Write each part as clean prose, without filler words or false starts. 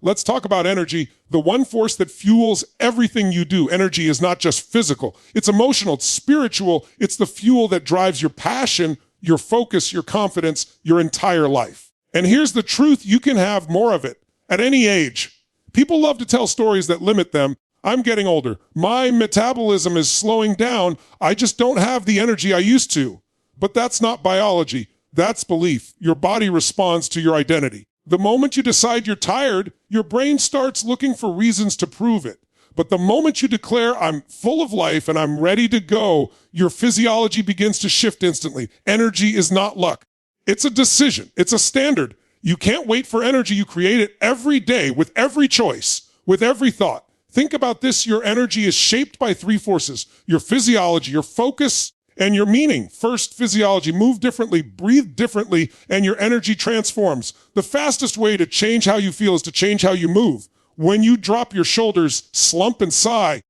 Let's talk about energy, the one force that fuels everything you do. Energy is not just physical. It's emotional, it's spiritual. It's the fuel that drives your passion, your focus, your confidence, your entire life. And here's the truth, you can have more of it at any age. People love to tell stories that limit them. I'm getting older. My metabolism is slowing down. I just don't have the energy I used to. But that's not biology. That's belief. Your body responds to your identity. The moment you decide you're tired, your brain starts looking for reasons to prove it. But the moment you declare, I'm full of life and I'm ready to go, your physiology begins to shift instantly. Energy is not luck. It's a decision. It's a standard. You can't wait for energy. You create it every day with every choice, with every thought. Think about this. Your energy is shaped by three forces: your physiology, your focus, and your meaning. First, physiology. Move differently, breathe differently, and your energy transforms. The fastest way to change how you feel is to change how you move. When you drop your shoulders, slump, and sigh,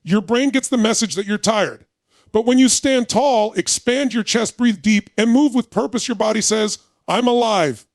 your brain gets the message that you're tired. But when you stand tall, expand your chest, breathe deep, and move with purpose, your body says, I'm alive.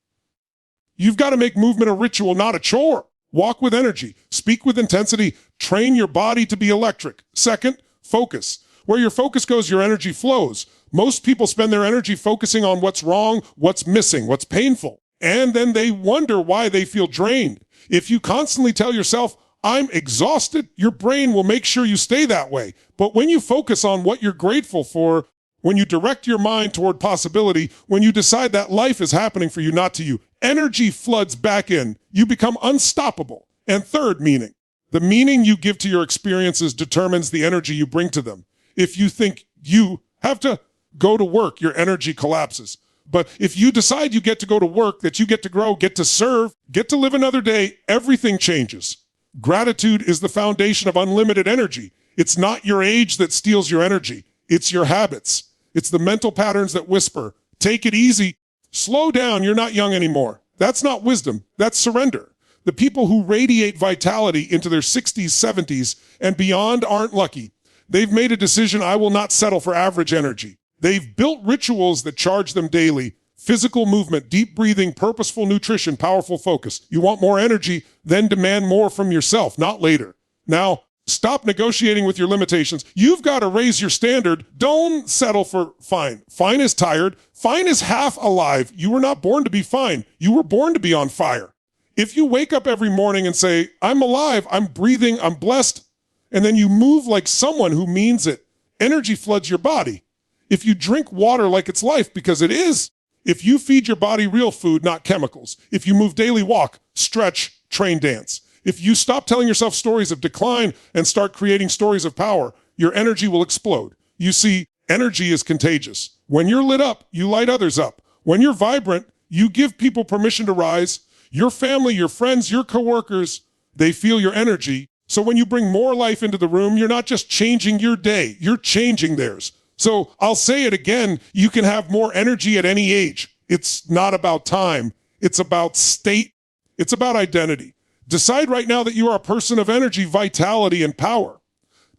You've got to make movement a ritual, not a chore. Walk with energy, speak with intensity, train your body to be electric. Second, focus. Where your focus goes, your energy flows. Most people spend their energy focusing on what's wrong, what's missing, what's painful. And then they wonder why they feel drained. If you constantly tell yourself, I'm exhausted, your brain will make sure you stay that way. But when you focus on what you're grateful for, when you direct your mind toward possibility, when you decide that life is happening for you, not to you, energy floods back in. You become unstoppable. And third, meaning. The meaning you give to your experiences determines the energy you bring to them. If you think you have to go to work, your energy collapses. But if you decide you get to go to work, that you get to grow, get to serve, get to live another day, everything changes. Gratitude is the foundation of unlimited energy. It's not your age that steals your energy. It's your habits. It's the mental patterns that whisper, take it easy, slow down, you're not young anymore. That's not wisdom, that's surrender. The people who radiate vitality into their 60s, 70s, and beyond aren't lucky. They've made a decision, I will not settle for average energy. They've built rituals that charge them daily. Physical movement, deep breathing, purposeful nutrition, powerful focus. You want more energy, then demand more from yourself, not later. Now, stop negotiating with your limitations. You've got to raise your standard. Don't settle for fine. Fine is tired. Fine is half alive. You were not born to be fine. You were born to be on fire. If you wake up every morning and say, I'm alive, I'm breathing, I'm blessed, and then you move like someone who means it, energy floods your body. If you drink water like it's life, because it is. If you feed your body real food, not chemicals. If you move daily, walk, stretch, train, dance. If you stop telling yourself stories of decline and start creating stories of power, your energy will explode. You see, energy is contagious. When you're lit up, you light others up. When you're vibrant, you give people permission to rise. Your family, your friends, your coworkers, they feel your energy. So when you bring more life into the room, you're not just changing your day, you're changing theirs. So I'll say it again, you can have more energy at any age. It's not about time. It's about state. It's about identity. Decide right now that you are a person of energy, vitality, and power.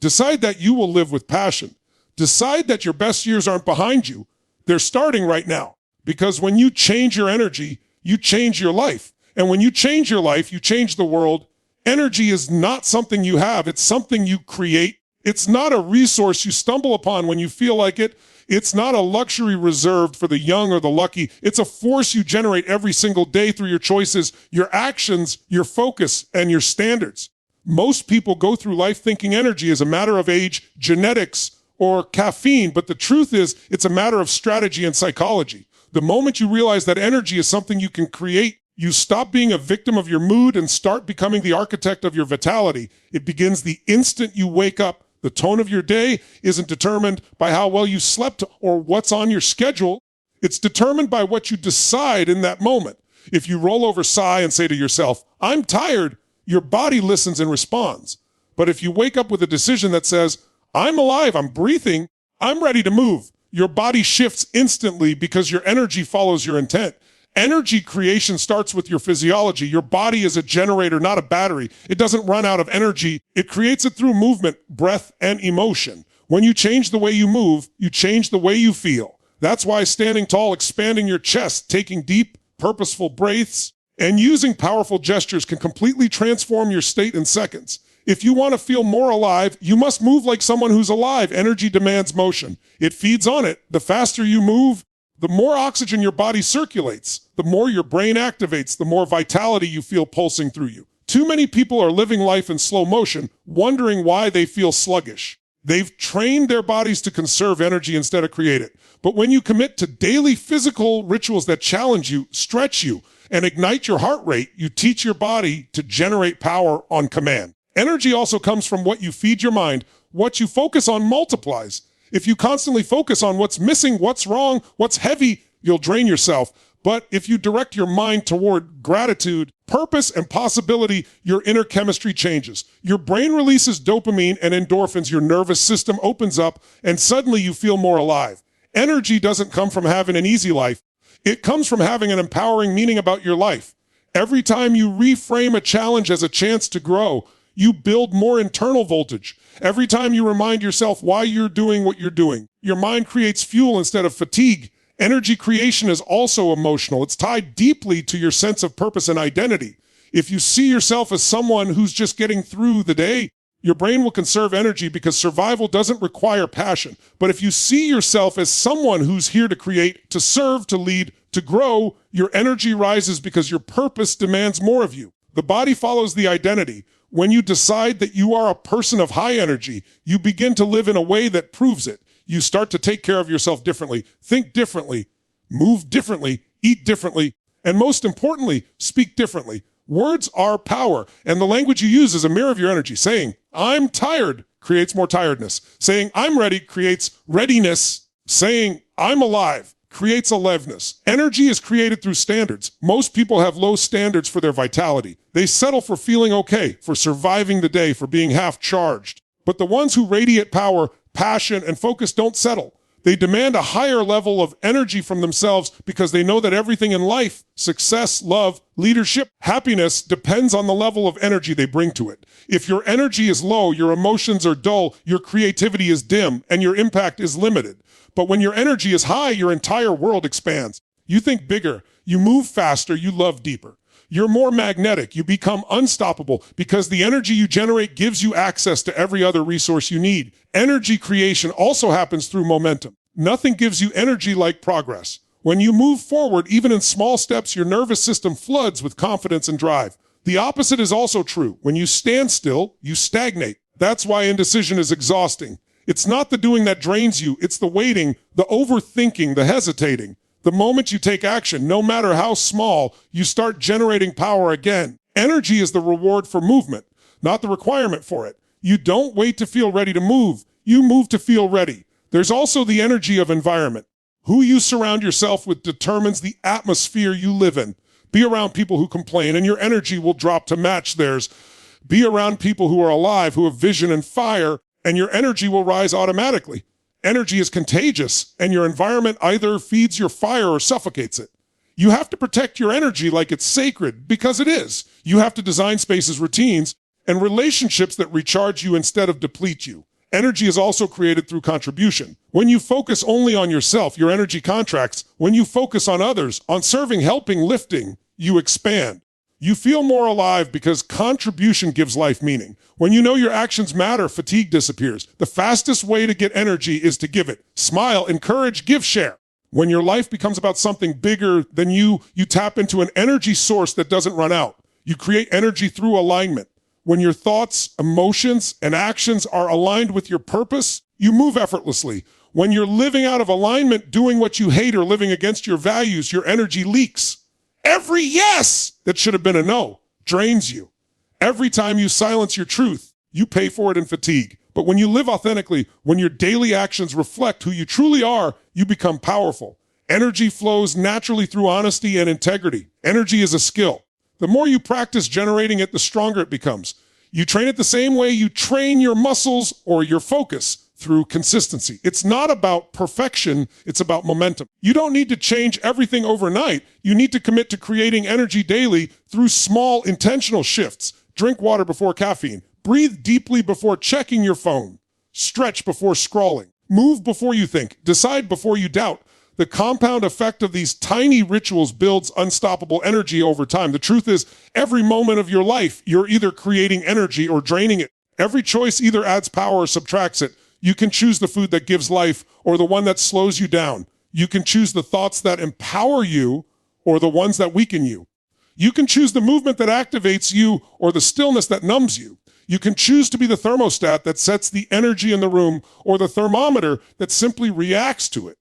Decide that you will live with passion. Decide that your best years aren't behind you. They're starting right now. Because when you change your energy, you change your life. And when you change your life, you change the world. Energy is not something you have. It's something you create. It's not a resource you stumble upon when you feel like it. It's not a luxury reserved for the young or the lucky. It's a force you generate every single day through your choices, your actions, your focus, and your standards. Most people go through life thinking energy is a matter of age, genetics, or caffeine, but the truth is it's a matter of strategy and psychology. The moment you realize that energy is something you can create, you stop being a victim of your mood and start becoming the architect of your vitality. It begins the instant you wake up. The tone of your day isn't determined by how well you slept or what's on your schedule. It's determined by what you decide in that moment. If you roll over, sigh, and say to yourself, I'm tired, your body listens and responds. But if you wake up with a decision that says, I'm alive, I'm breathing, I'm ready to move, your body shifts instantly because your energy follows your intent. Energy creation starts with your physiology. Your body is a generator, not a battery. It doesn't run out of energy. It creates it through movement, breath, and emotion. When you change the way you move, you change the way you feel. That's why standing tall, expanding your chest, taking deep, purposeful breaths, And using powerful gestures can completely transform your state in seconds. If you want to feel more alive, you must move like someone who's alive. Energy demands motion. It feeds on it. The faster you move, the more oxygen your body circulates, the more your brain activates, the more vitality you feel pulsing through you. Too many people are living life in slow motion, wondering why they feel sluggish. They've trained their bodies to conserve energy instead of create it. But when you commit to daily physical rituals that challenge you, stretch you, and ignite your heart rate, you teach your body to generate power on command. Energy also comes from what you feed your mind. What you focus on multiplies. If you constantly focus on what's missing, what's wrong, what's heavy, you'll drain yourself. But if you direct your mind toward gratitude, purpose, and possibility, your inner chemistry changes. Your brain releases dopamine and endorphins, your nervous system opens up, and suddenly you feel more alive. Energy doesn't come from having an easy life. It comes from having an empowering meaning about your life. Every time you reframe a challenge as a chance to grow, you build more internal voltage. Every time you remind yourself why you're doing what you're doing, your mind creates fuel instead of fatigue. Energy creation is also emotional. It's tied deeply to your sense of purpose and identity. If you see yourself as someone who's just getting through the day, your brain will conserve energy because survival doesn't require passion. But if you see yourself as someone who's here to create, to serve, to lead, to grow, your energy rises because your purpose demands more of you. The body follows the identity. When you decide that you are a person of high energy, you begin to live in a way that proves it. You start to take care of yourself differently, think differently, move differently, eat differently, and most importantly, speak differently. Words are power, and the language you use is a mirror of your energy. Saying, "I'm tired," creates more tiredness. Saying, "I'm ready," creates readiness. Saying, "I'm alive," creates aliveness. Energy is created through standards. Most people have low standards for their vitality. They settle for feeling okay, for surviving the day, for being half charged. But the ones who radiate power, passion, and focus don't settle. They demand a higher level of energy from themselves because they know that everything in life, success, love, leadership, happiness, depends on the level of energy they bring to it. If your energy is low, your emotions are dull, your creativity is dim, and your impact is limited. But when your energy is high, your entire world expands. You think bigger, you move faster, you love deeper. You're more magnetic, you become unstoppable because the energy you generate gives you access to every other resource you need. Energy creation also happens through momentum. Nothing gives you energy like progress. When you move forward, even in small steps, your nervous system floods with confidence and drive. The opposite is also true. When you stand still, you stagnate. That's why indecision is exhausting. It's not the doing that drains you, it's the waiting, the overthinking, the hesitating. The moment you take action, no matter how small, you start generating power again. Energy is the reward for movement, not the requirement for it. You don't wait to feel ready to move. You move to feel ready. There's also the energy of environment. Who you surround yourself with determines the atmosphere you live in. Be around people who complain and your energy will drop to match theirs. Be around people who are alive, who have vision and fire, and your energy will rise automatically. Energy is contagious, and your environment either feeds your fire or suffocates it. You have to protect your energy like it's sacred, because it is. You have to design spaces, routines, and relationships that recharge you instead of deplete you. Energy is also created through contribution. When you focus only on yourself, your energy contracts. When you focus on others, on serving, helping, lifting, you expand. You feel more alive because contribution gives life meaning. When you know your actions matter, fatigue disappears. The fastest way to get energy is to give it. Smile, encourage, give, share. When your life becomes about something bigger than you tap into an energy source that doesn't run out. You create energy through alignment. When your thoughts, emotions, and actions are aligned with your purpose, you move effortlessly. When you're living out of alignment, doing what you hate or living against your values, your energy leaks. Every yes that should have been a no drains you. Every time you silence your truth, you pay for it in fatigue. But when you live authentically, when your daily actions reflect who you truly are, you become powerful. Energy flows naturally through honesty and integrity. Energy is a skill. The more you practice generating it, the stronger it becomes. You train it the same way you train your muscles or your focus, through consistency. It's not about perfection, it's about momentum. You don't need to change everything overnight. You need to commit to creating energy daily through small intentional shifts. Drink water before caffeine. Breathe deeply before checking your phone. Stretch before scrolling. Move before you think. Decide before you doubt. The compound effect of these tiny rituals builds unstoppable energy over time. The truth is, every moment of your life, you're either creating energy or draining it. Every choice either adds power or subtracts it. You can choose the food that gives life or the one that slows you down. You can choose the thoughts that empower you or the ones that weaken you. You can choose the movement that activates you or the stillness that numbs you. You can choose to be the thermostat that sets the energy in the room or the thermometer that simply reacts to it.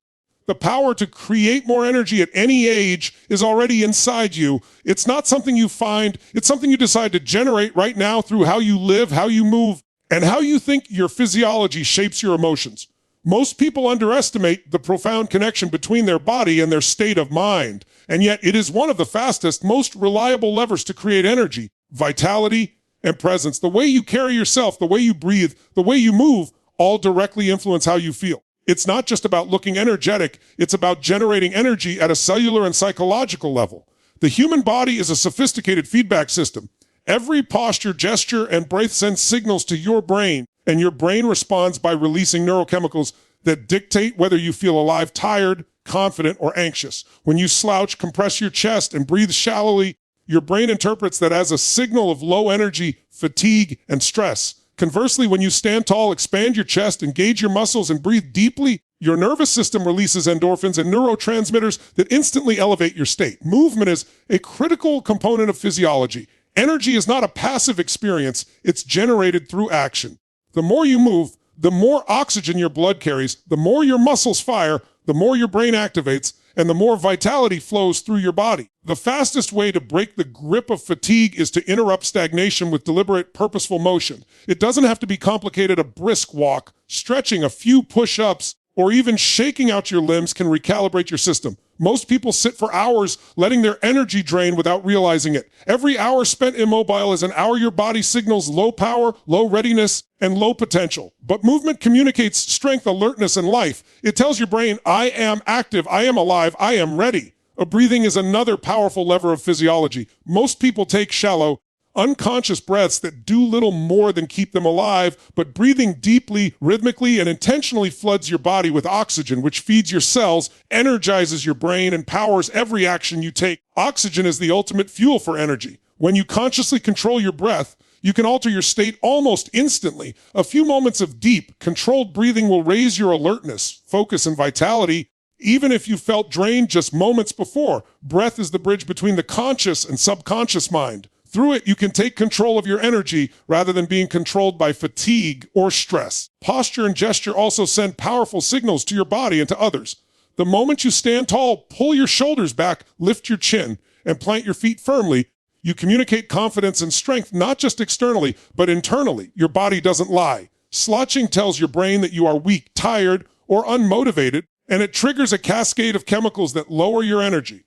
The power to create more energy at any age is already inside you. It's not something you find, it's something you decide to generate right now through how you live, how you move, and how you think your physiology shapes your emotions. Most people underestimate the profound connection between their body and their state of mind, and yet it is one of the fastest, most reliable levers to create energy, vitality, and presence. The way you carry yourself, the way you breathe, the way you move, all directly influence how you feel. It's not just about looking energetic, it's about generating energy at a cellular and psychological level. The human body is a sophisticated feedback system. Every posture, gesture, and breath sends signals to your brain, and your brain responds by releasing neurochemicals that dictate whether you feel alive, tired, confident, or anxious. When you slouch, compress your chest, and breathe shallowly, your brain interprets that as a signal of low energy, fatigue, and stress. Conversely, when you stand tall, expand your chest, engage your muscles, and breathe deeply, your nervous system releases endorphins and neurotransmitters that instantly elevate your state. Movement is a critical component of physiology. Energy is not a passive experience, it's generated through action. The more you move, the more oxygen your blood carries, the more your muscles fire, the more your brain activates, and the more vitality flows through your body. The fastest way to break the grip of fatigue is to interrupt stagnation with deliberate, purposeful motion. It doesn't have to be complicated. A brisk walk, stretching, a few push-ups, or even shaking out your limbs can recalibrate your system. Most people sit for hours letting their energy drain without realizing it. Every hour spent immobile is an hour your body signals low power, low readiness, and low potential. But movement communicates strength, alertness, and life. It tells your brain, I am active, I am alive, I am ready. Breathing is another powerful lever of physiology. Most people take shallow, unconscious breaths that do little more than keep them alive, but breathing deeply, rhythmically, and intentionally floods your body with oxygen, which feeds your cells, energizes your brain, and powers every action you take. Oxygen is the ultimate fuel for energy. When you consciously control your breath, you can alter your state almost instantly. A few moments of deep, controlled breathing will raise your alertness, focus, and vitality, even if you felt drained just moments before. Breath is the bridge between the conscious and subconscious mind. Through it, you can take control of your energy rather than being controlled by fatigue or stress. Posture and gesture also send powerful signals to your body and to others. The moment you stand tall, pull your shoulders back, lift your chin, and plant your feet firmly, you communicate confidence and strength not just externally, but internally. Your body doesn't lie. Slouching tells your brain that you are weak, tired, or unmotivated, and it triggers a cascade of chemicals that lower your energy.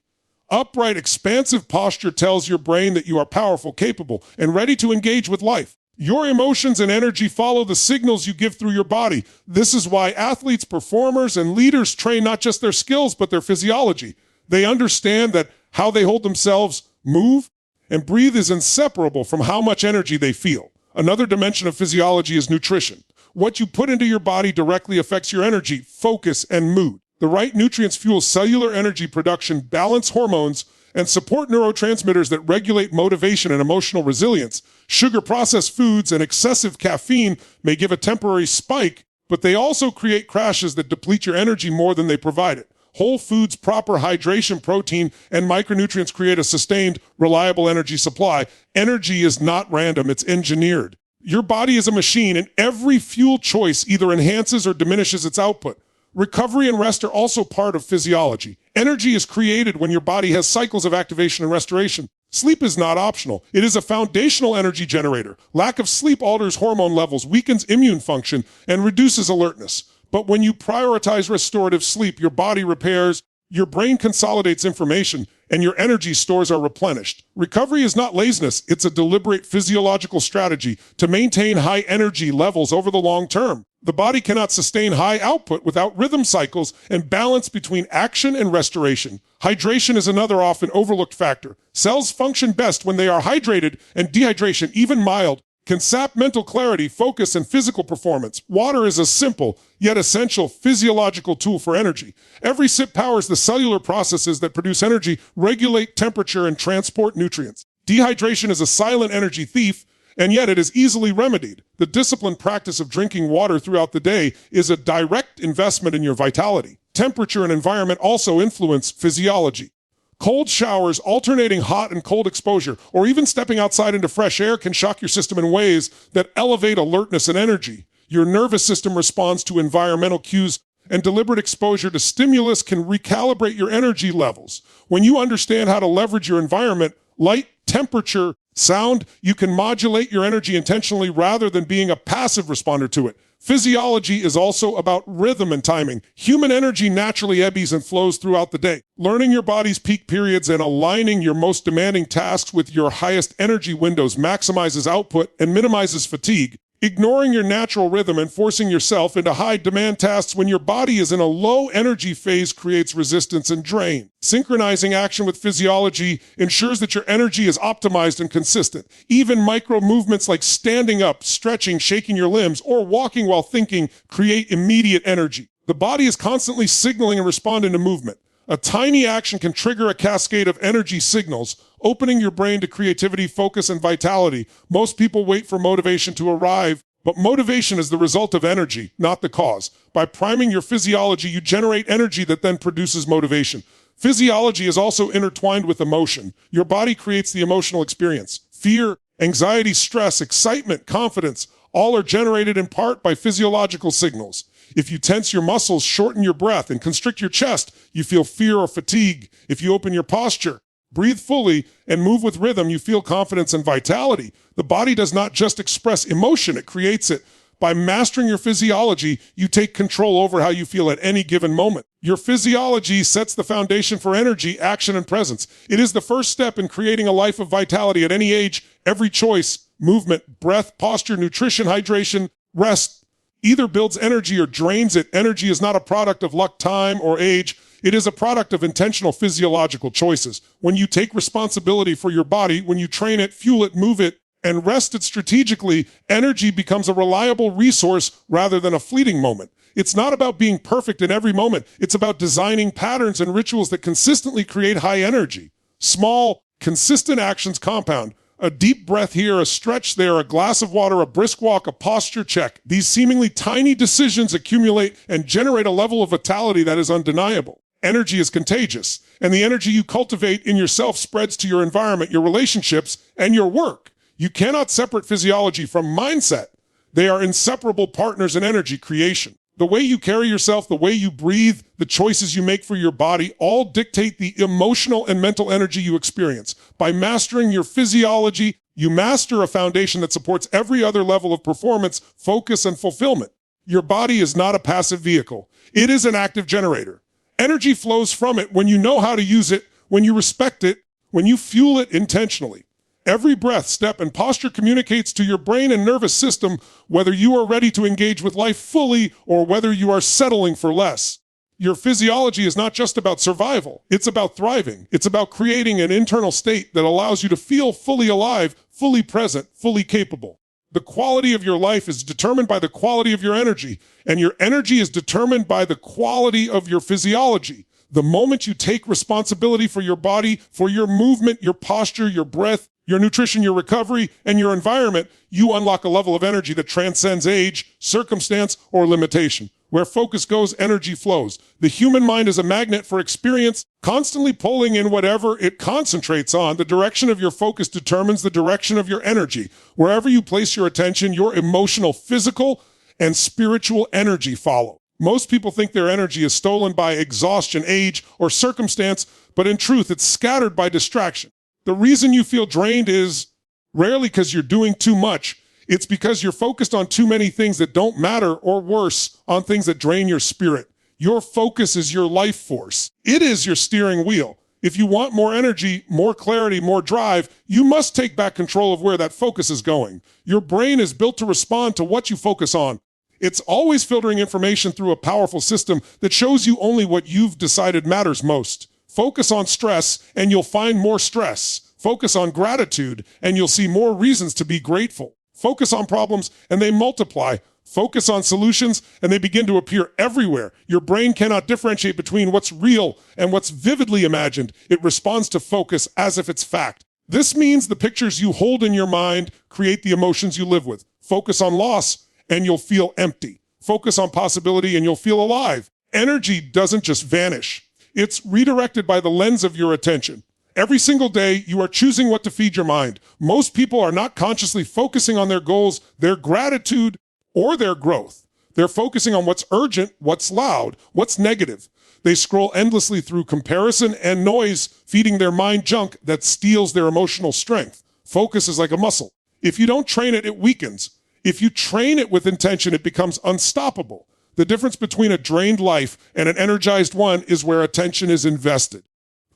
Upright, expansive posture tells your brain that you are powerful, capable, and ready to engage with life. Your emotions and energy follow the signals you give through your body. This is why athletes, performers, and leaders train not just their skills, but their physiology. They understand that how they hold themselves, move, and breathe is inseparable from how much energy they feel. Another dimension of physiology is nutrition. What you put into your body directly affects your energy, focus, and mood. The right nutrients fuel cellular energy production, balance hormones, and support neurotransmitters that regulate motivation and emotional resilience. Sugar-processed foods and excessive caffeine may give a temporary spike, but they also create crashes that deplete your energy more than they provide it. Whole foods, proper hydration, protein, and micronutrients create a sustained, reliable energy supply. Energy is not random, it's engineered. Your body is a machine, and every fuel choice either enhances or diminishes its output. Recovery and rest are also part of physiology. Energy is created when your body has cycles of activation and restoration. Sleep is not optional. It is a foundational energy generator. Lack of sleep alters hormone levels, weakens immune function, and reduces alertness. But when you prioritize restorative sleep, your body repairs, your brain consolidates information, and your energy stores are replenished. Recovery is not laziness. It's a deliberate physiological strategy to maintain high energy levels over the long term. The body cannot sustain high output without rhythm cycles and balance between action and restoration. Hydration is another often overlooked factor. Cells function best when they are hydrated, and dehydration, even mild, can sap mental clarity, focus, and physical performance. Water is a simple, yet essential physiological tool for energy. Every sip powers the cellular processes that produce energy, regulate temperature, and transport nutrients. Dehydration is a silent energy thief, and yet it is easily remedied. The disciplined practice of drinking water throughout the day is a direct investment in your vitality. Temperature and environment also influence physiology. Cold showers, alternating hot and cold exposure, or even stepping outside into fresh air can shock your system in ways that elevate alertness and energy. Your nervous system responds to environmental cues, and deliberate exposure to stimulus can recalibrate your energy levels. When you understand how to leverage your environment, light, temperature, sound, you can modulate your energy intentionally rather than being a passive responder to it. Physiology is also about rhythm and timing. Human energy naturally ebbs and flows throughout the day. Learning your body's peak periods and aligning your most demanding tasks with your highest energy windows maximizes output and minimizes fatigue. Ignoring your natural rhythm and forcing yourself into high-demand tasks when your body is in a low-energy phase creates resistance and drain. Synchronizing action with physiology ensures that your energy is optimized and consistent. Even micro-movements like standing up, stretching, shaking your limbs, or walking while thinking create immediate energy. The body is constantly signaling and responding to movement. A tiny action can trigger a cascade of energy signals, opening your brain to creativity, focus, and vitality. Most people wait for motivation to arrive, but motivation is the result of energy, not the cause. By priming your physiology, you generate energy that then produces motivation. Physiology is also intertwined with emotion. Your body creates the emotional experience. Fear, anxiety, stress, excitement, confidence, all are generated in part by physiological signals. If you tense your muscles, shorten your breath, and constrict your chest, you feel fear or fatigue. If you open your posture, breathe fully, and move with rhythm, you feel confidence and vitality. The body does not just express emotion, it creates it. By mastering your physiology, you take control over how you feel at any given moment. Your physiology sets the foundation for energy, action, and presence. It is the first step in creating a life of vitality at any age. Every choice, movement, breath, posture, nutrition, hydration, rest, either builds energy or drains it. Energy is not a product of luck, time, or age. It is a product of intentional physiological choices. When you take responsibility for your body, when you train it, fuel it, move it, and rest it strategically, energy becomes a reliable resource rather than a fleeting moment. It's not about being perfect in every moment. It's about designing patterns and rituals that consistently create high energy. Small, consistent actions compound. A deep breath here, a stretch there, a glass of water, a brisk walk, a posture check. These seemingly tiny decisions accumulate and generate a level of vitality that is undeniable. Energy is contagious, and the energy you cultivate in yourself spreads to your environment, your relationships, and your work. You cannot separate physiology from mindset. They are inseparable partners in energy creation. The way you carry yourself, the way you breathe, the choices you make for your body, all dictate the emotional and mental energy you experience. By mastering your physiology, you master a foundation that supports every other level of performance, focus, and fulfillment. Your body is not a passive vehicle. It is an active generator. Energy flows from it when you know how to use it, when you respect it, when you fuel it intentionally. Every breath, step, and posture communicates to your brain and nervous system whether you are ready to engage with life fully or whether you are settling for less. Your physiology is not just about survival. It's about thriving. It's about creating an internal state that allows you to feel fully alive, fully present, fully capable. The quality of your life is determined by the quality of your energy, and your energy is determined by the quality of your physiology. The moment you take responsibility for your body, for your movement, your posture, your breath, your nutrition, your recovery, and your environment, you unlock a level of energy that transcends age, circumstance, or limitation. Where focus goes, energy flows. The human mind is a magnet for experience, constantly pulling in whatever it concentrates on. The direction of your focus determines the direction of your energy. Wherever you place your attention, your emotional, physical, and spiritual energy follow. Most people think their energy is stolen by exhaustion, age, or circumstance, but in truth, it's scattered by distraction. The reason you feel drained is rarely because you're doing too much. It's because you're focused on too many things that don't matter, or worse, on things that drain your spirit. Your focus is your life force. It is your steering wheel. If you want more energy, more clarity, more drive, you must take back control of where that focus is going. Your brain is built to respond to what you focus on. It's always filtering information through a powerful system that shows you only what you've decided matters most. Focus on stress, and you'll find more stress. Focus on gratitude, and you'll see more reasons to be grateful. Focus on problems and they multiply. Focus on solutions and they begin to appear everywhere. Your brain cannot differentiate between what's real and what's vividly imagined. It responds to focus as if it's fact. This means the pictures you hold in your mind create the emotions you live with. Focus on loss and you'll feel empty. Focus on possibility and you'll feel alive. Energy doesn't just vanish. It's redirected by the lens of your attention. Every single day, you are choosing what to feed your mind. Most people are not consciously focusing on their goals, their gratitude, or their growth. They're focusing on what's urgent, what's loud, what's negative. They scroll endlessly through comparison and noise, feeding their mind junk that steals their emotional strength. Focus is like a muscle. If you don't train it, it weakens. If you train it with intention, it becomes unstoppable. The difference between a drained life and an energized one is where attention is invested.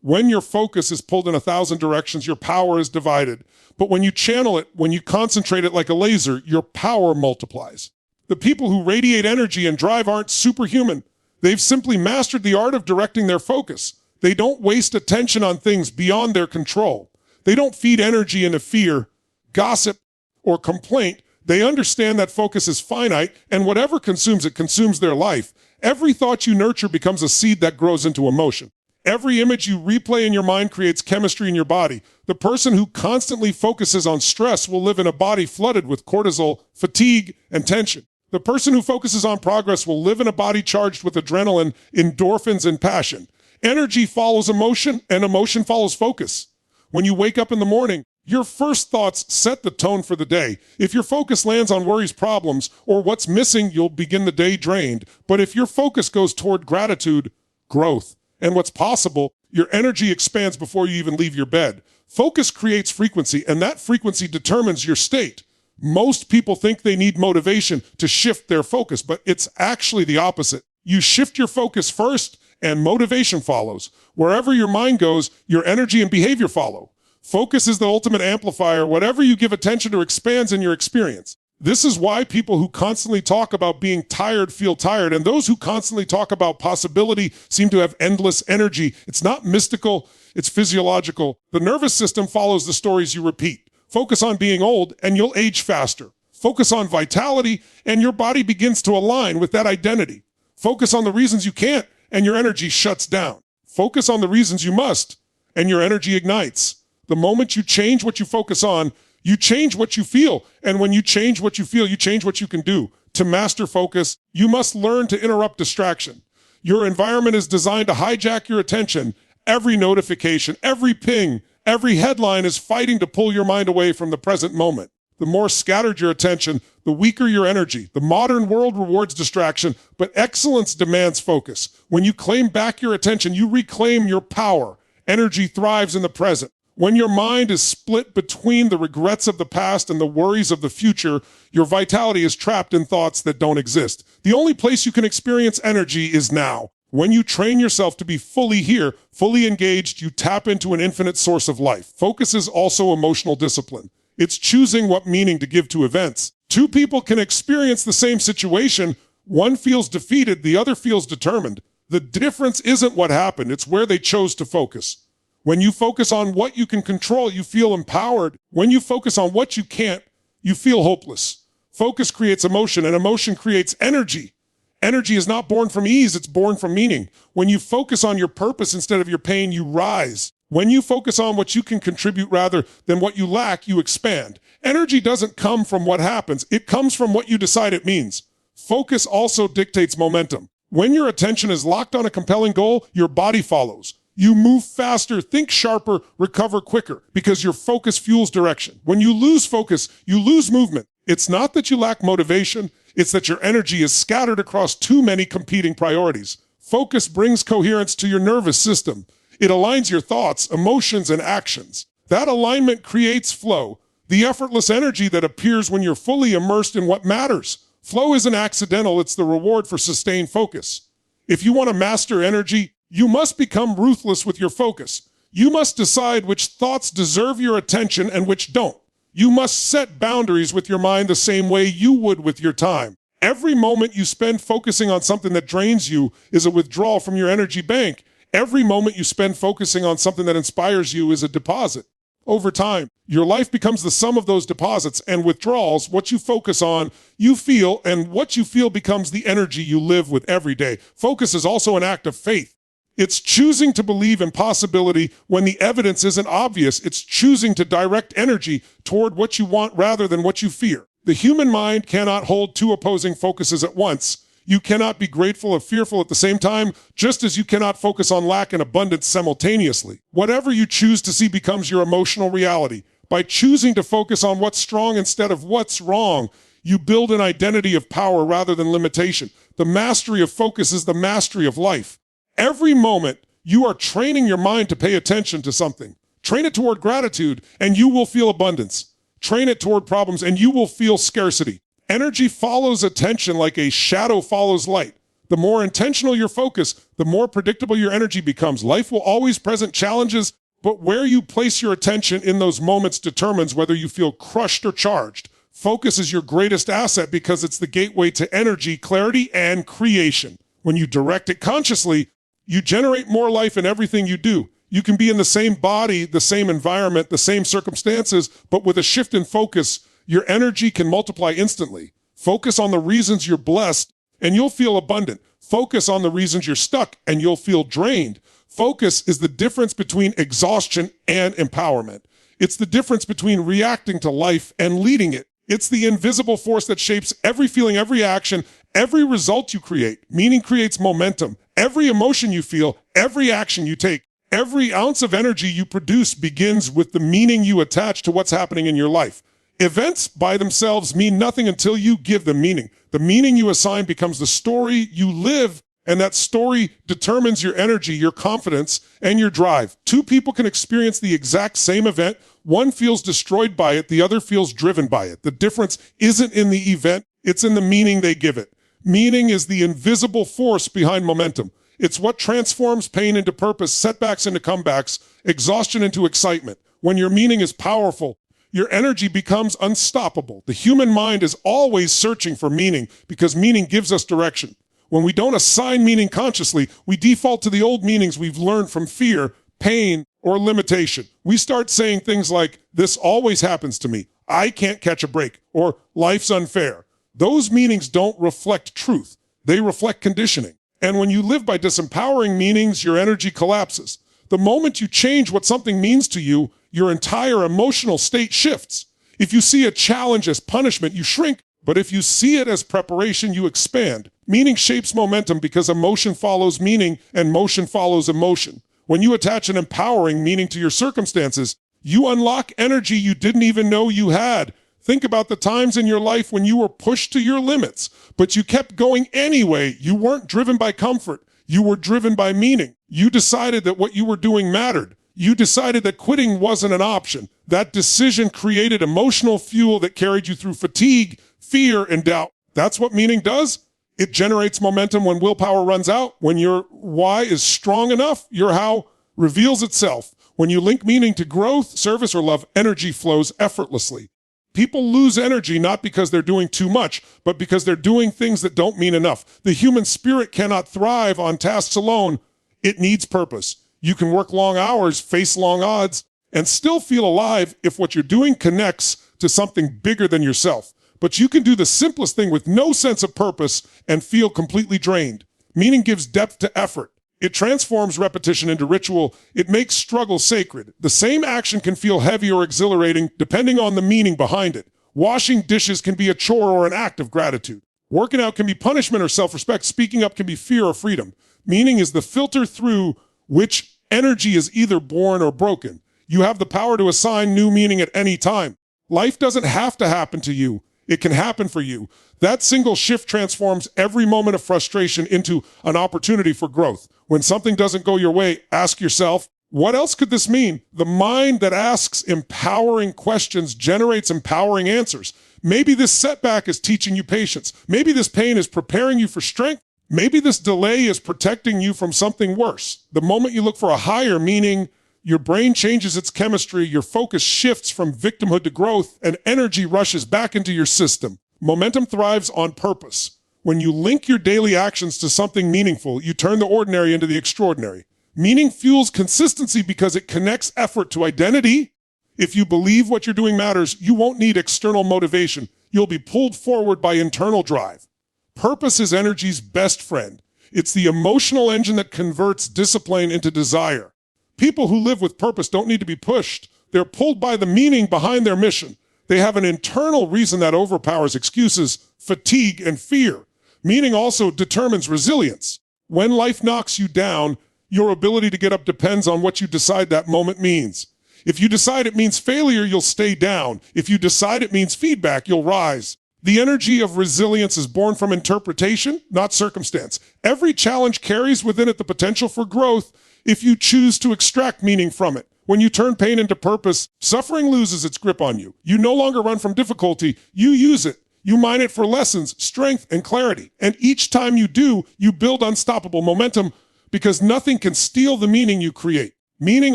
When your focus is pulled in 1,000 directions, your power is divided. But when you channel it, when you concentrate it like a laser, your power multiplies. The people who radiate energy and drive aren't superhuman. They've simply mastered the art of directing their focus. They don't waste attention on things beyond their control. They don't feed energy into fear, gossip, or complaint. They understand that focus is finite, and whatever consumes it consumes their life. Every thought you nurture becomes a seed that grows into emotion. Every image you replay in your mind creates chemistry in your body. The person who constantly focuses on stress will live in a body flooded with cortisol, fatigue, and tension. The person who focuses on progress will live in a body charged with adrenaline, endorphins, and passion. Energy follows emotion, and emotion follows focus. When you wake up in the morning, your first thoughts set the tone for the day. If your focus lands on worries, problems, or what's missing, you'll begin the day drained. But if your focus goes toward gratitude, growth, and what's possible, your energy expands before you even leave your bed. Focus creates frequency, and that frequency determines your state. Most people think they need motivation to shift their focus, but it's actually the opposite. You shift your focus first, and motivation follows. Wherever your mind goes, your energy and behavior follow. Focus is the ultimate amplifier. Whatever you give attention to expands in your experience. This is why people who constantly talk about being tired feel tired, and those who constantly talk about possibility seem to have endless energy. It's not mystical, it's physiological. The nervous system follows the stories you repeat. Focus on being old, and you'll age faster. Focus on vitality, and your body begins to align with that identity. Focus on the reasons you can't, and your energy shuts down. Focus on the reasons you must, and your energy ignites. The moment you change what you focus on, you change what you feel. And when you change what you feel, you change what you can do. To master focus, you must learn to interrupt distraction. Your environment is designed to hijack your attention. Every notification, every ping, every headline is fighting to pull your mind away from the present moment. The more scattered your attention, the weaker your energy. The modern world rewards distraction, but excellence demands focus. When you claim back your attention, you reclaim your power. Energy thrives in the present. When your mind is split between the regrets of the past and the worries of the future, your vitality is trapped in thoughts that don't exist. The only place you can experience energy is now. When you train yourself to be fully here, fully engaged, you tap into an infinite source of life. Focus is also emotional discipline. It's choosing what meaning to give to events. Two people can experience the same situation. One feels defeated, the other feels determined. The difference isn't what happened, it's where they chose to focus. When you focus on what you can control, you feel empowered. When you focus on what you can't, you feel hopeless. Focus creates emotion, and emotion creates energy. Energy is not born from ease, it's born from meaning. When you focus on your purpose instead of your pain, you rise. When you focus on what you can contribute rather than what you lack, you expand. Energy doesn't come from what happens, it comes from what you decide it means. Focus also dictates momentum. When your attention is locked on a compelling goal, your body follows. You move faster, think sharper, recover quicker, because your focus fuels direction. When you lose focus, you lose movement. It's not that you lack motivation, it's that your energy is scattered across too many competing priorities. Focus brings coherence to your nervous system. It aligns your thoughts, emotions, and actions. That alignment creates flow, the effortless energy that appears when you're fully immersed in what matters. Flow isn't accidental, it's the reward for sustained focus. If you want to master energy, you must become ruthless with your focus. You must decide which thoughts deserve your attention and which don't. You must set boundaries with your mind the same way you would with your time. Every moment you spend focusing on something that drains you is a withdrawal from your energy bank. Every moment you spend focusing on something that inspires you is a deposit. Over time, your life becomes the sum of those deposits and withdrawals. What you focus on, you feel, and what you feel becomes the energy you live with every day. Focus is also an act of faith. It's choosing to believe in possibility when the evidence isn't obvious. It's choosing to direct energy toward what you want rather than what you fear. The human mind cannot hold two opposing focuses at once. You cannot be grateful or fearful at the same time, just as you cannot focus on lack and abundance simultaneously. Whatever you choose to see becomes your emotional reality. By choosing to focus on what's strong instead of what's wrong, you build an identity of power rather than limitation. The mastery of focus is the mastery of life. Every moment, you are training your mind to pay attention to something. Train it toward gratitude, and you will feel abundance. Train it toward problems, and you will feel scarcity. Energy follows attention like a shadow follows light. The more intentional your focus, the more predictable your energy becomes. Life will always present challenges, but where you place your attention in those moments determines whether you feel crushed or charged. Focus is your greatest asset because it's the gateway to energy, clarity, and creation. When you direct it consciously, you generate more life in everything you do. You can be in the same body, the same environment, the same circumstances, but with a shift in focus, your energy can multiply instantly. Focus on the reasons you're blessed, and you'll feel abundant. Focus on the reasons you're stuck, and you'll feel drained. Focus is the difference between exhaustion and empowerment. It's the difference between reacting to life and leading it. It's the invisible force that shapes every feeling, every action, every result you create. Meaning creates momentum. Every emotion you feel, every action you take, every ounce of energy you produce begins with the meaning you attach to what's happening in your life. Events by themselves mean nothing until you give them meaning. The meaning you assign becomes the story you live, and that story determines your energy, your confidence, and your drive. Two people can experience the exact same event. One feels destroyed by it, the other feels driven by it. The difference isn't in the event, it's in the meaning they give it. Meaning is the invisible force behind momentum. It's what transforms pain into purpose, setbacks into comebacks, exhaustion into excitement. When your meaning is powerful, your energy becomes unstoppable. The human mind is always searching for meaning because meaning gives us direction. When we don't assign meaning consciously, we default to the old meanings we've learned from fear, pain, or limitation. We start saying things like, this always happens to me, I can't catch a break, or life's unfair. Those meanings don't reflect truth. They reflect conditioning. And when you live by disempowering meanings, your energy collapses. The moment you change what something means to you, your entire emotional state shifts. If you see a challenge as punishment, you shrink. But if you see it as preparation, you expand. Meaning shapes momentum because emotion follows meaning and motion follows emotion. When you attach an empowering meaning to your circumstances, you unlock energy you didn't even know you had. Think about the times in your life when you were pushed to your limits, but you kept going anyway. You weren't driven by comfort. You were driven by meaning. You decided that what you were doing mattered. You decided that quitting wasn't an option. That decision created emotional fuel that carried you through fatigue, fear, and doubt. That's what meaning does. It generates momentum when willpower runs out. When your why is strong enough, your how reveals itself. When you link meaning to growth, service, or love, energy flows effortlessly. People lose energy not because they're doing too much, but because they're doing things that don't mean enough. The human spirit cannot thrive on tasks alone. It needs purpose. You can work long hours, face long odds, and still feel alive if what you're doing connects to something bigger than yourself. But you can do the simplest thing with no sense of purpose and feel completely drained. Meaning gives depth to effort. It transforms repetition into ritual. It makes struggle sacred. The same action can feel heavy or exhilarating depending on the meaning behind it. Washing dishes can be a chore or an act of gratitude. Working out can be punishment or self-respect. Speaking up can be fear or freedom. Meaning is the filter through which energy is either born or broken. You have the power to assign new meaning at any time. Life doesn't have to happen to you. It can happen for you. That single shift transforms every moment of frustration into an opportunity for growth. When something doesn't go your way, ask yourself, what else could this mean? The mind that asks empowering questions generates empowering answers. Maybe this setback is teaching you patience. Maybe this pain is preparing you for strength. Maybe this delay is protecting you from something worse. The moment you look for a higher meaning, your brain changes its chemistry, your focus shifts from victimhood to growth, and energy rushes back into your system. Momentum thrives on purpose. When you link your daily actions to something meaningful, you turn the ordinary into the extraordinary. Meaning fuels consistency because it connects effort to identity. If you believe what you're doing matters, you won't need external motivation. You'll be pulled forward by internal drive. Purpose is energy's best friend. It's the emotional engine that converts discipline into desire. People who live with purpose don't need to be pushed. They're pulled by the meaning behind their mission. They have an internal reason that overpowers excuses, fatigue, and fear. Meaning also determines resilience. When life knocks you down, your ability to get up depends on what you decide that moment means. If you decide it means failure, you'll stay down. If you decide it means feedback, you'll rise. The energy of resilience is born from interpretation, not circumstance. Every challenge carries within it the potential for growth if you choose to extract meaning from it. When you turn pain into purpose, suffering loses its grip on you. You no longer run from difficulty, you use it. You mine it for lessons, strength, and clarity. And each time you do, you build unstoppable momentum because nothing can steal the meaning you create. Meaning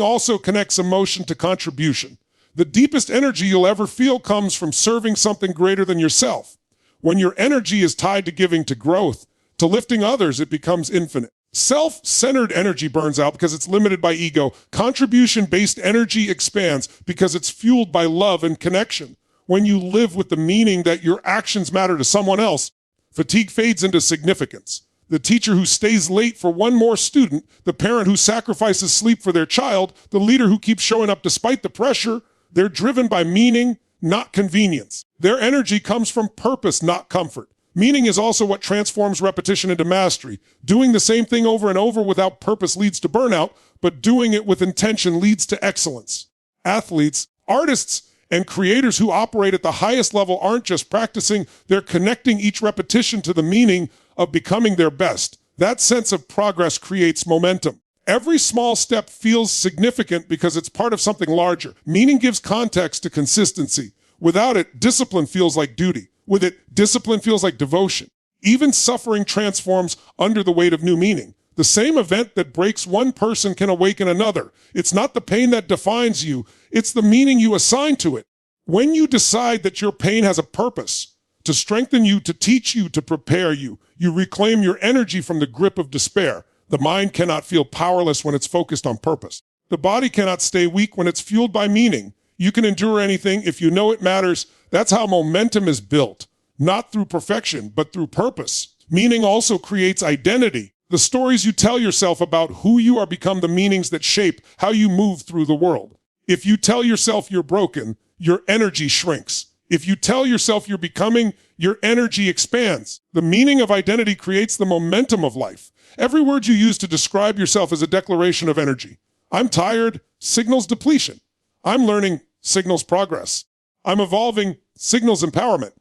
also connects emotion to contribution. The deepest energy you'll ever feel comes from serving something greater than yourself. When your energy is tied to giving, to growth, to lifting others, it becomes infinite. Self-centered energy burns out because it's limited by ego. Contribution-based energy expands because it's fueled by love and connection. When you live with the meaning that your actions matter to someone else, fatigue fades into significance. The teacher who stays late for one more student, the parent who sacrifices sleep for their child, the leader who keeps showing up despite the pressure, they're driven by meaning, not convenience. Their energy comes from purpose, not comfort. Meaning is also what transforms repetition into mastery. Doing the same thing over and over without purpose leads to burnout, but doing it with intention leads to excellence. Athletes, artists, and creators who operate at the highest level aren't just practicing, they're connecting each repetition to the meaning of becoming their best. That sense of progress creates momentum. Every small step feels significant because it's part of something larger. Meaning gives context to consistency. Without it, discipline feels like duty. With it, discipline feels like devotion. Even suffering transforms under the weight of new meaning. The same event that breaks one person can awaken another. It's not the pain that defines you, it's the meaning you assign to it. When you decide that your pain has a purpose, to strengthen you, to teach you, to prepare you, you reclaim your energy from the grip of despair. The mind cannot feel powerless when it's focused on purpose. The body cannot stay weak when it's fueled by meaning. You can endure anything if you know it matters. That's how momentum is built, not through perfection, but through purpose. Meaning also creates identity. The stories you tell yourself about who you are become the meanings that shape how you move through the world. If you tell yourself you're broken, your energy shrinks. If you tell yourself you're becoming, your energy expands. The meaning of identity creates the momentum of life. Every word you use to describe yourself is a declaration of energy. I'm tired, signals depletion. I'm learning, signals progress. I'm evolving, signals empowerment.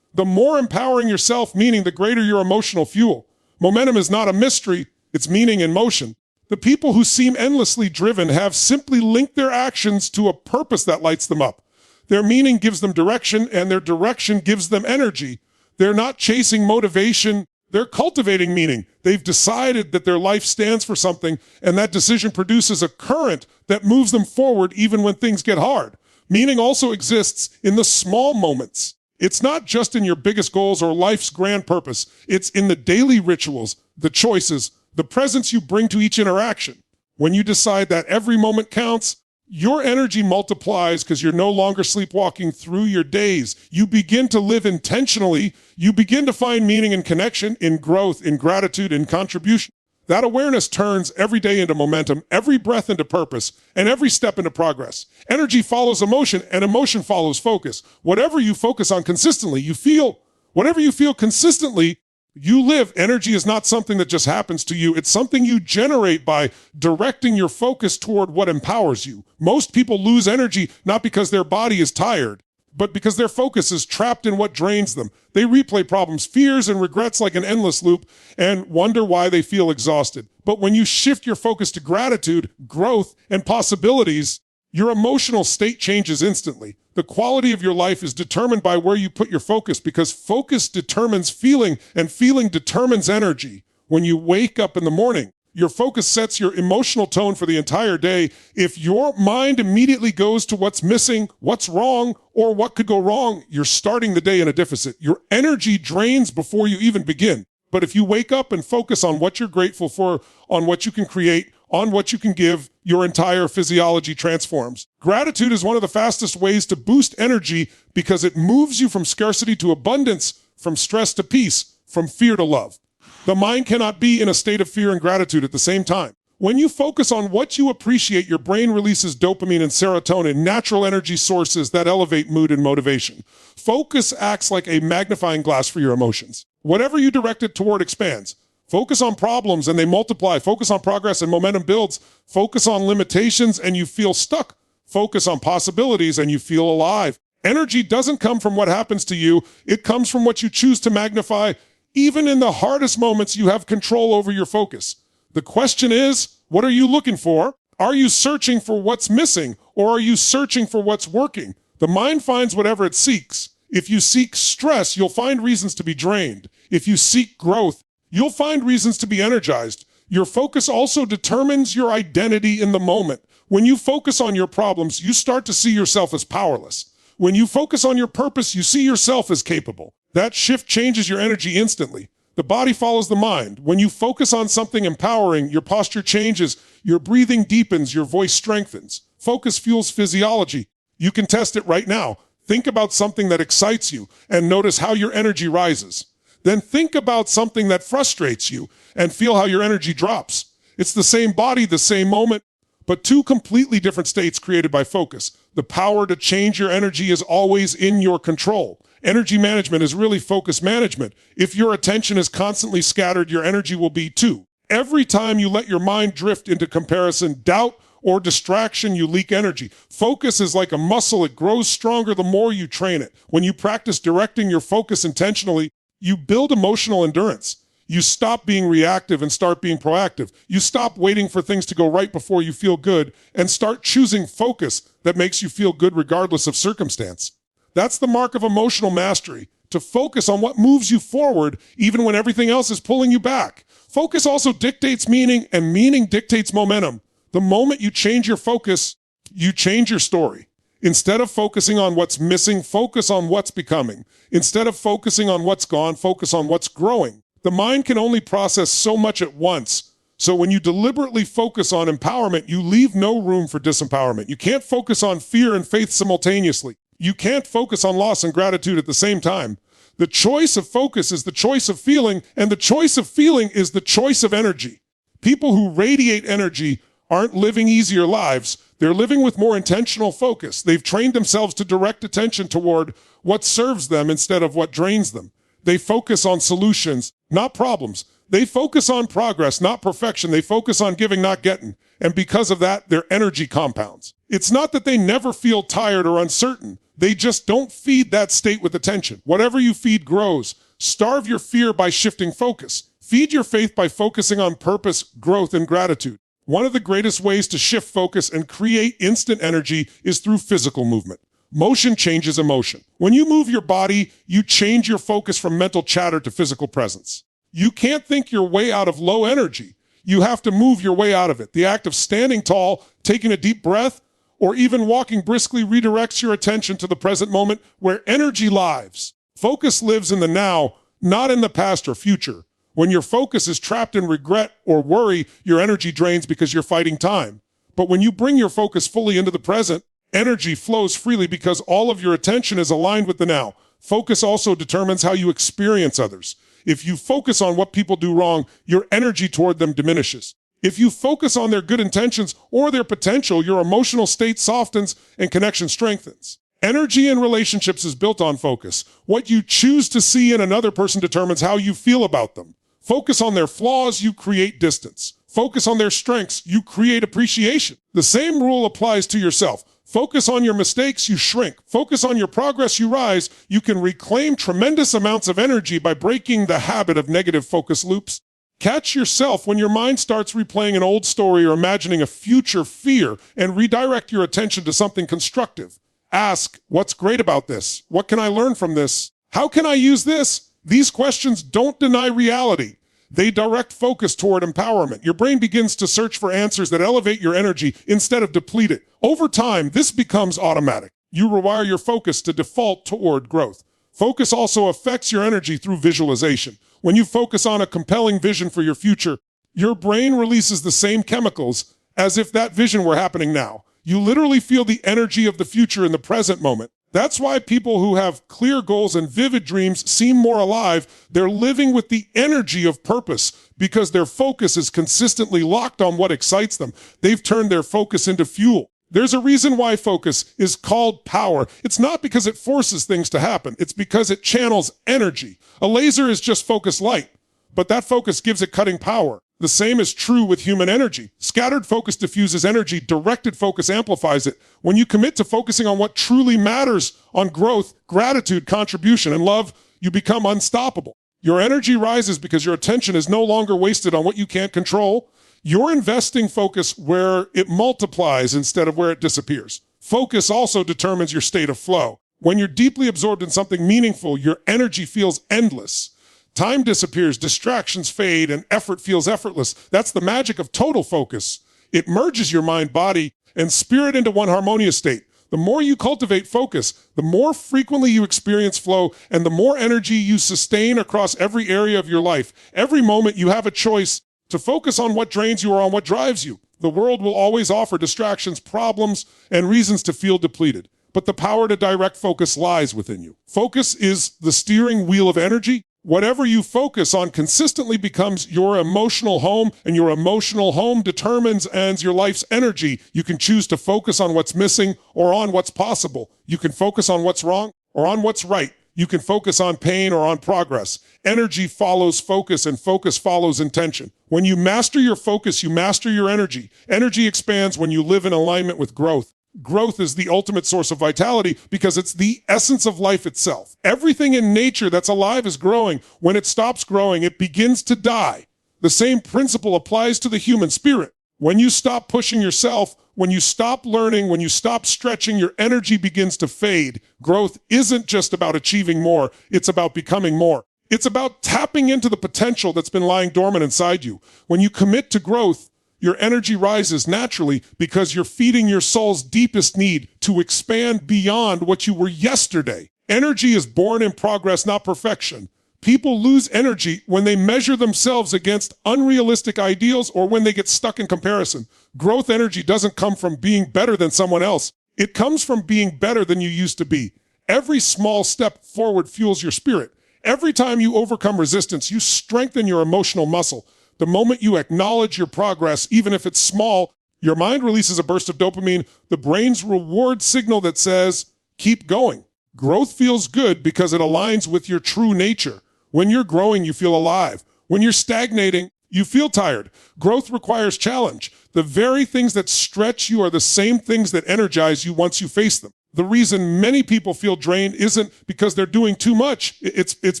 The more empowering yourself, meaning the greater your emotional fuel. Momentum is not a mystery, it's meaning in motion. The people who seem endlessly driven have simply linked their actions to a purpose that lights them up. Their meaning gives them direction, and their direction gives them energy. They're not chasing motivation, they're cultivating meaning. They've decided that their life stands for something, and that decision produces a current that moves them forward even when things get hard. Meaning also exists in the small moments. It's not just in your biggest goals or life's grand purpose. It's in the daily rituals, the choices, the presence you bring to each interaction. When you decide that every moment counts, your energy multiplies because you're no longer sleepwalking through your days. You begin to live intentionally. You begin to find meaning and connection, in growth, in gratitude, in contribution. That awareness turns every day into momentum, every breath into purpose, and every step into progress. Energy follows emotion, and emotion follows focus. Whatever you focus on consistently, you feel. Whatever you feel consistently, you live. Energy is not something that just happens to you. It's something you generate by directing your focus toward what empowers you. Most people lose energy not because their body is tired, but because their focus is trapped in what drains them. They replay problems, fears, and regrets like an endless loop and wonder why they feel exhausted. But when you shift your focus to gratitude, growth, and possibilities, your emotional state changes instantly. The quality of your life is determined by where you put your focus, because focus determines feeling, and feeling determines energy. When you wake up in the morning, your focus sets your emotional tone for the entire day. If your mind immediately goes to what's missing, what's wrong, or what could go wrong, you're starting the day in a deficit. Your energy drains before you even begin. But if you wake up and focus on what you're grateful for, on what you can create, on what you can give, your entire physiology transforms. Gratitude is one of the fastest ways to boost energy because it moves you from scarcity to abundance, from stress to peace, from fear to love. The mind cannot be in a state of fear and gratitude at the same time. When you focus on what you appreciate, your brain releases dopamine and serotonin, natural energy sources that elevate mood and motivation. Focus acts like a magnifying glass for your emotions. Whatever you direct it toward expands. Focus on problems and they multiply. Focus on progress and momentum builds. Focus on limitations and you feel stuck. Focus on possibilities and you feel alive. Energy doesn't come from what happens to you. It comes from what you choose to magnify. Even in the hardest moments, you have control over your focus. The question is, what are you looking for? Are you searching for what's missing, or are you searching for what's working? The mind finds whatever it seeks. If you seek stress, you'll find reasons to be drained. If you seek growth, you'll find reasons to be energized. Your focus also determines your identity in the moment. When you focus on your problems, you start to see yourself as powerless. When you focus on your purpose, you see yourself as capable. That shift changes your energy instantly. The body follows the mind. When you focus on something empowering, your posture changes, your breathing deepens, your voice strengthens. Focus fuels physiology. You can test it right now. Think about something that excites you and notice how your energy rises. Then think about something that frustrates you and feel how your energy drops. It's the same body, the same moment, but two completely different states created by focus. The power to change your energy is always in your control. Energy management is really focus management. If your attention is constantly scattered, your energy will be too. Every time you let your mind drift into comparison, doubt, or distraction, you leak energy. Focus is like a muscle. It grows stronger the more you train it. When you practice directing your focus intentionally, you build emotional endurance. You stop being reactive and start being proactive. You stop waiting for things to go right before you feel good and start choosing focus that makes you feel good regardless of circumstance. That's the mark of emotional mastery, to focus on what moves you forward even when everything else is pulling you back. Focus also dictates meaning, and meaning dictates momentum. The moment you change your focus, you change your story. Instead of focusing on what's missing, focus on what's becoming. Instead of focusing on what's gone, focus on what's growing. The mind can only process so much at once. So when you deliberately focus on empowerment, you leave no room for disempowerment. You can't focus on fear and faith simultaneously. You can't focus on loss and gratitude at the same time. The choice of focus is the choice of feeling, and the choice of feeling is the choice of energy. People who radiate energy aren't living easier lives. They're living with more intentional focus. They've trained themselves to direct attention toward what serves them instead of what drains them. They focus on solutions, not problems. They focus on progress, not perfection. They focus on giving, not getting. And because of that, their energy compounds. It's not that they never feel tired or uncertain. They just don't feed that state with attention. Whatever you feed grows. Starve your fear by shifting focus. Feed your faith by focusing on purpose, growth, and gratitude. One of the greatest ways to shift focus and create instant energy is through physical movement. Motion changes emotion. When you move your body, you change your focus from mental chatter to physical presence. You can't think your way out of low energy. You have to move your way out of it. The act of standing tall, taking a deep breath, or even walking briskly redirects your attention to the present moment where energy lives. Focus lives in the now, not in the past or future. When your focus is trapped in regret or worry, your energy drains because you're fighting time. But when you bring your focus fully into the present, energy flows freely because all of your attention is aligned with the now. Focus also determines how you experience others. If you focus on what people do wrong, your energy toward them diminishes. If you focus on their good intentions or their potential, your emotional state softens and connection strengthens. Energy in relationships is built on focus. What you choose to see in another person determines how you feel about them. Focus on their flaws, you create distance. Focus on their strengths, you create appreciation. The same rule applies to yourself. Focus on your mistakes, you shrink. Focus on your progress, you rise. You can reclaim tremendous amounts of energy by breaking the habit of negative focus loops. Catch yourself when your mind starts replaying an old story or imagining a future fear and redirect your attention to something constructive. Ask, what's great about this? What can I learn from this? How can I use this? These questions don't deny reality. They direct focus toward empowerment. Your brain begins to search for answers that elevate your energy instead of deplete it. Over time, this becomes automatic. You rewire your focus to default toward growth. Focus also affects your energy through visualization. When you focus on a compelling vision for your future, Your brain releases the same chemicals as if that vision were happening now. You literally feel the energy of the future in the present moment. That's why people who have clear goals and vivid dreams seem more alive. They're living with the energy of purpose because their focus is consistently locked on what excites them. They've turned their focus into fuel. There's a reason why focus is called power. It's not because it forces things to happen. It's because it channels energy. A laser is just focused light, but that focus gives it cutting power. The same is true with human energy. Scattered focus diffuses energy. Directed focus amplifies it. When you commit to focusing on what truly matters, on growth, gratitude, contribution, and love, you become unstoppable. Your energy rises because your attention is no longer wasted on what you can't control. You're investing focus where it multiplies instead of where it disappears. Focus also determines your state of flow. When you're deeply absorbed in something meaningful, your energy feels endless. Time disappears, distractions fade, and effort feels effortless. That's the magic of total focus. It merges your mind, body, and spirit into one harmonious state. The more you cultivate focus, the more frequently you experience flow, and the more energy you sustain across every area of your life. Every moment you have a choice to focus on what drains you or on what drives you. The world will always offer distractions, problems, and reasons to feel depleted. But the power to direct focus lies within you. Focus is the steering wheel of energy. Whatever you focus on consistently becomes your emotional home, and your emotional home determines and your life's energy. You can choose to focus on what's missing or on what's possible. You can focus on what's wrong or on what's right. You can focus on pain or on progress. Energy follows focus, and focus follows intention. When you master your focus, you master your energy. Energy expands when you live in alignment with growth. Growth is the ultimate source of vitality because it's the essence of life itself. Everything in nature that's alive is growing. When it stops growing, it begins to die. The same principle applies to the human spirit. When you stop pushing yourself, when you stop learning, when you stop stretching, your energy begins to fade. Growth isn't just about achieving more. It's about becoming more. It's about tapping into the potential that's been lying dormant inside you. When you commit to growth, your energy rises naturally because you're feeding your soul's deepest need to expand beyond what you were yesterday. Energy is born in progress, not perfection. People lose energy when they measure themselves against unrealistic ideals or when they get stuck in comparison. Growth energy doesn't come from being better than someone else. It comes from being better than you used to be. Every small step forward fuels your spirit. Every time you overcome resistance, you strengthen your emotional muscle. The moment you acknowledge your progress, even if it's small, your mind releases a burst of dopamine, the brain's reward signal that says, keep going. Growth feels good because it aligns with your true nature. When you're growing, you feel alive. When you're stagnating, you feel tired. Growth requires challenge. The very things that stretch you are the same things that energize you once you face them. The reason many people feel drained isn't because they're doing too much. It's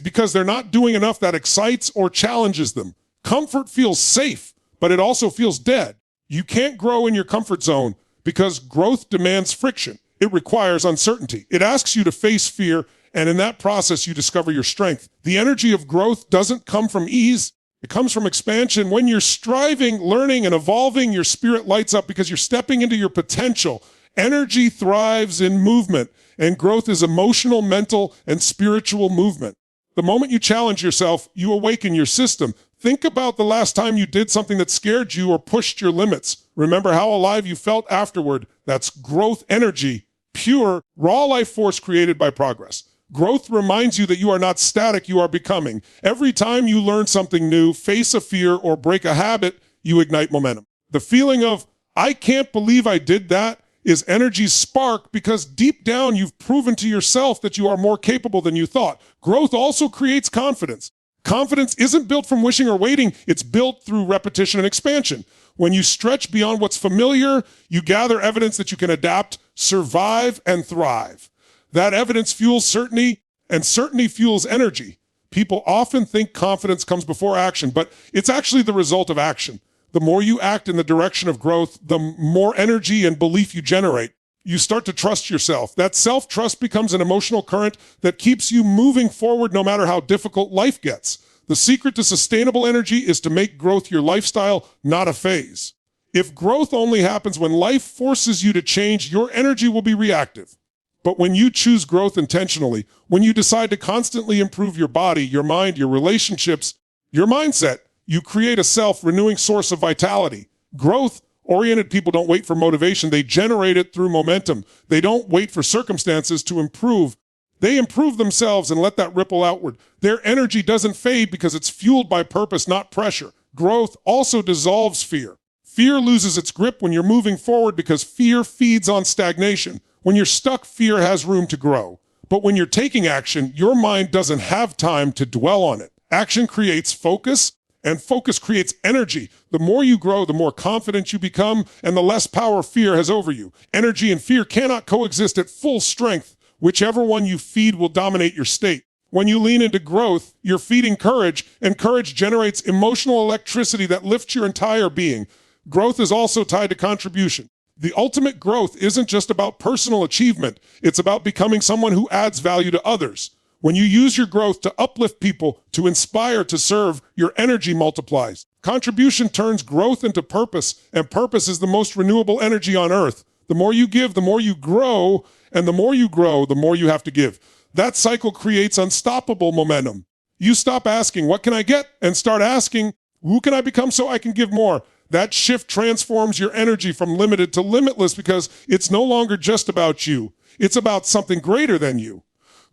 because they're not doing enough that excites or challenges them. Comfort feels safe, but it also feels dead. You can't grow in your comfort zone because growth demands friction. It requires uncertainty. It asks you to face fear, and in that process, you discover your strength. The energy of growth doesn't come from ease. It comes from expansion. When you're striving, learning, and evolving, your spirit lights up because you're stepping into your potential. Energy thrives in movement, and growth is emotional, mental, and spiritual movement. The moment you challenge yourself, you awaken your system. Think about the last time you did something that scared you or pushed your limits. Remember how alive you felt afterward. That's growth energy, pure, raw life force created by progress. Growth reminds you that you are not static, you are becoming. Every time you learn something new, face a fear, or break a habit, you ignite momentum. The feeling of, I can't believe I did that, is energy's spark because deep down you've proven to yourself that you are more capable than you thought. Growth also creates confidence. Confidence isn't built from wishing or waiting, it's built through repetition and expansion. When you stretch beyond what's familiar, you gather evidence that you can adapt, survive, and thrive. That evidence fuels certainty, and certainty fuels energy. People often think confidence comes before action, but it's actually the result of action. The more you act in the direction of growth, the more energy and belief you generate. You start to trust yourself. That self-trust becomes an emotional current that keeps you moving forward no matter how difficult life gets. The secret to sustainable energy is to make growth your lifestyle, not a phase. If growth only happens when life forces you to change, your energy will be reactive. But when you choose growth intentionally, when you decide to constantly improve your body, your mind, your relationships, your mindset, You create a self-renewing source of vitality. Growth-oriented people don't wait for motivation. They generate it through momentum. They don't wait for circumstances to improve. They improve themselves and let that ripple outward. Their energy doesn't fade because it's fueled by purpose, not pressure. Growth also dissolves fear. Fear loses its grip when you're moving forward because fear feeds on stagnation. When you're stuck, fear has room to grow. But when you're taking action, your mind doesn't have time to dwell on it. Action creates focus, and focus creates energy. The more you grow, the more confident you become, and the less power fear has over you. Energy and fear cannot coexist at full strength. Whichever one you feed will dominate your state. When you lean into growth, you're feeding courage, and courage generates emotional electricity that lifts your entire being. Growth is also tied to contribution. The ultimate growth isn't just about personal achievement. It's about becoming someone who adds value to others. When you use your growth to uplift people, to inspire, to serve, your energy multiplies. Contribution turns growth into purpose, and purpose is the most renewable energy on earth. The more you give, the more you grow, and the more you grow, the more you have to give. That cycle creates unstoppable momentum. You stop asking, what can I get? And start asking, who can I become so I can give more? That shift transforms your energy from limited to limitless because it's no longer just about you. It's about something greater than you.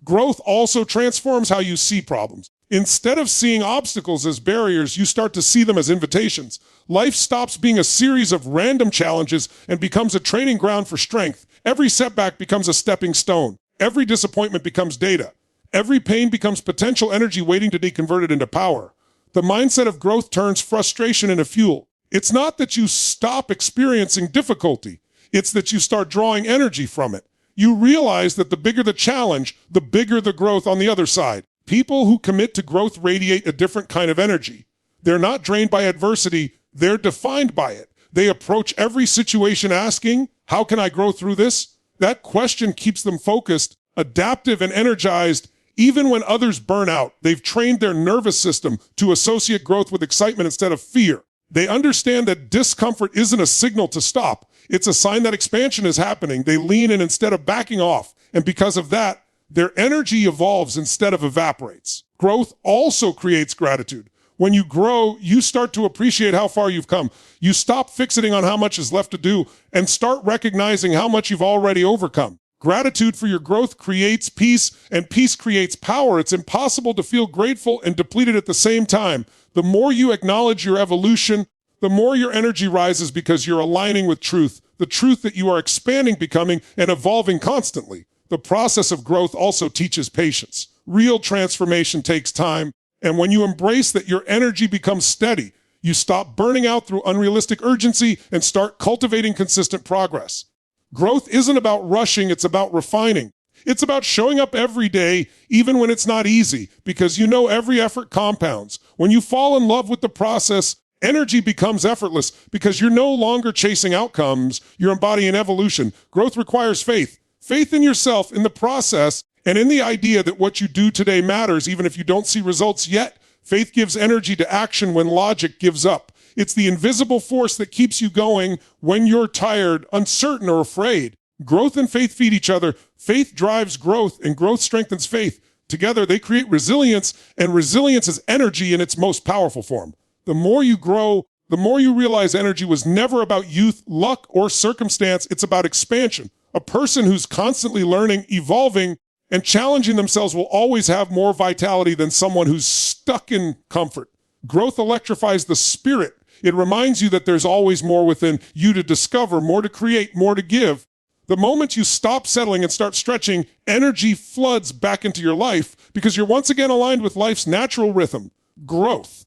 Growth also transforms how you see problems. Instead of seeing obstacles as barriers, you start to see them as invitations. Life stops being a series of random challenges and becomes a training ground for strength. Every setback becomes a stepping stone. Every disappointment becomes data. Every pain becomes potential energy waiting to be converted into power. The mindset of growth turns frustration into fuel. It's not that you stop experiencing difficulty. It's that you start drawing energy from it. You realize that the bigger the challenge, the bigger the growth on the other side. People who commit to growth radiate a different kind of energy. They're not drained by adversity, they're defined by it. They approach every situation asking, how can I grow through this? That question keeps them focused, adaptive, and energized. Even when others burn out, they've trained their nervous system to associate growth with excitement instead of fear. They understand that discomfort isn't a signal to stop. It's a sign that expansion is happening. They lean in instead of backing off. And because of that, their energy evolves instead of evaporates. Growth also creates gratitude. When you grow, you start to appreciate how far you've come. You stop fixating on how much is left to do and start recognizing how much you've already overcome. Gratitude for your growth creates peace, and peace creates power. It's impossible to feel grateful and depleted at the same time. The more you acknowledge your evolution, the more your energy rises because you're aligning with truth, the truth that you are expanding, becoming, and evolving constantly. The process of growth also teaches patience. Real transformation takes time, and when you embrace that, your energy becomes steady. You stop burning out through unrealistic urgency and start cultivating consistent progress. Growth isn't about rushing, it's about refining. It's about showing up every day, even when it's not easy, because you know every effort compounds. When you fall in love with the process, energy becomes effortless because you're no longer chasing outcomes, you're embodying evolution. Growth requires faith. Faith in yourself, in the process, and in the idea that what you do today matters even if you don't see results yet. Faith gives energy to action when logic gives up. It's the invisible force that keeps you going when you're tired, uncertain, or afraid. Growth and faith feed each other. Faith drives growth, and growth strengthens faith. Together, they create resilience, and resilience is energy in its most powerful form. The more you grow, the more you realize energy was never about youth, luck, or circumstance. It's about expansion. A person who's constantly learning, evolving, and challenging themselves will always have more vitality than someone who's stuck in comfort. Growth electrifies the spirit. It reminds you that there's always more within you to discover, more to create, more to give. The moment you stop settling and start stretching, energy floods back into your life because you're once again aligned with life's natural rhythm, growth.